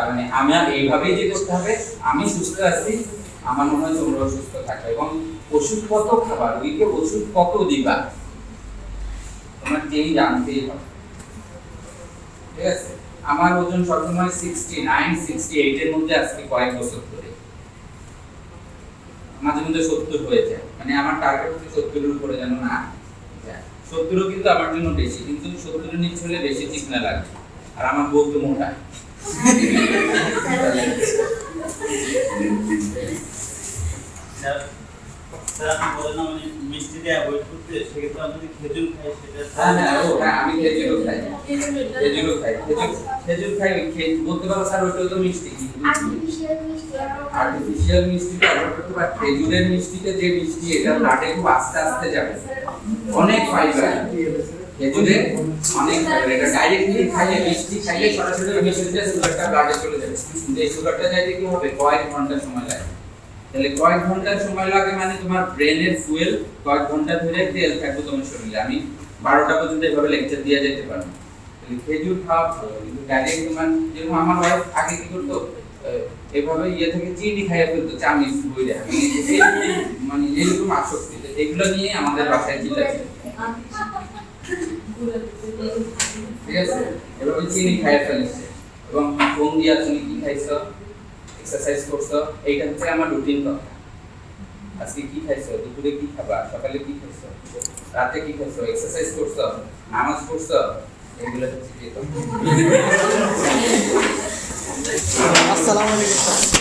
মানে আমার এইভাবেই যে করতে হবে, আমি সুস্থ আছি, আমার মনে হয় তোমরাও সুস্থ থাকবে। এবং ওষুধ কত খাবার, ওইকে ওষুধ কত দিবা তোমার যেই জানতেই হবে, ঠিক আছে? আমার ওজন সবসময় 69 68 এর মধ্যে আজকে কয়েক বছর ধরে, মাঝে মধ্যে 70 হয়ে যায়, মানে আমার টার্গেট হচ্ছে 70 এর উপরে যেন না যায়। 70ও কিন্তু আমার জন্য বেশি, কিন্তু 70 এর নিচে হলে বেশি চিকনা লাগে, আর আমার বউ তো মোটা। মিষ্টি দিয়ে অ্যাভয়েড করতে, সেক্ষেত্রে আমি যদি খেজুর খাই সেটা আমি খেজুরও খাই, খেজুর খাই বলতে পারো স্যার ওইটা তো মিষ্টি, আর্টিফিশিয়াল মিষ্টিটা অ্যাভয়েড করতে পারো। খেজুরের মিষ্টিতে যে মিষ্টি, এটা ব্লাডে খুব আস্তে আস্তে যাবে, অনেক ফাইবার খেজুরে, অনেক ফাইবার। এটা ডাইরেক্টলি খাইলে, মিষ্টি খাইলে সরাসরি মিষ্টিতে সুগারটা ব্লাডে চলে যাবে, কিন্তু এই সুগারটা যাইতে কি হবে, কয়েক ঘন্টা সময় লাগে। তাহলে কয়েক ঘন্টা সময় লাগে মানে তোমার ব্রেনের ফুয়েল কয়েক ঘন্টা ধরে তেল থাকবে তোমার শরীরে। আমি 12টা পর্যন্ত এভাবে লেকচার দিয়ে যেতে পারবো। তাহলে খেজুর খাওয়া ভালো, কিন্তু ডাইরেক্ট তোমার যেরকম আমার ওয়াইফ আগে কি করতো, এভাবে ইয়ে থেকে চিনি খাইয়ে ফেলতো চামিচ বইরা, মানে এরকম আসক্তি। এগুলো নিয়ে আমাদের বাসায় চিল্লাচ্ছে, ঠিক আছে? এভাবে চিনি খাইয়ে ফেলছে। এবং ফোন দিয়া তুমি কি খাইছো, এক্সারসাইজ করছো, এইটা হচ্ছে আমার রুটিন কথা। আজকে কি খাইছো, দুপুরে কি খাবা, সকালে কি খাইছো, রাতে কি খাইছো, এক্সারসাইজ করছো, নামাজ পড়ছো, এগুলো হচ্ছে কি। আসসালামু আলাইকুম।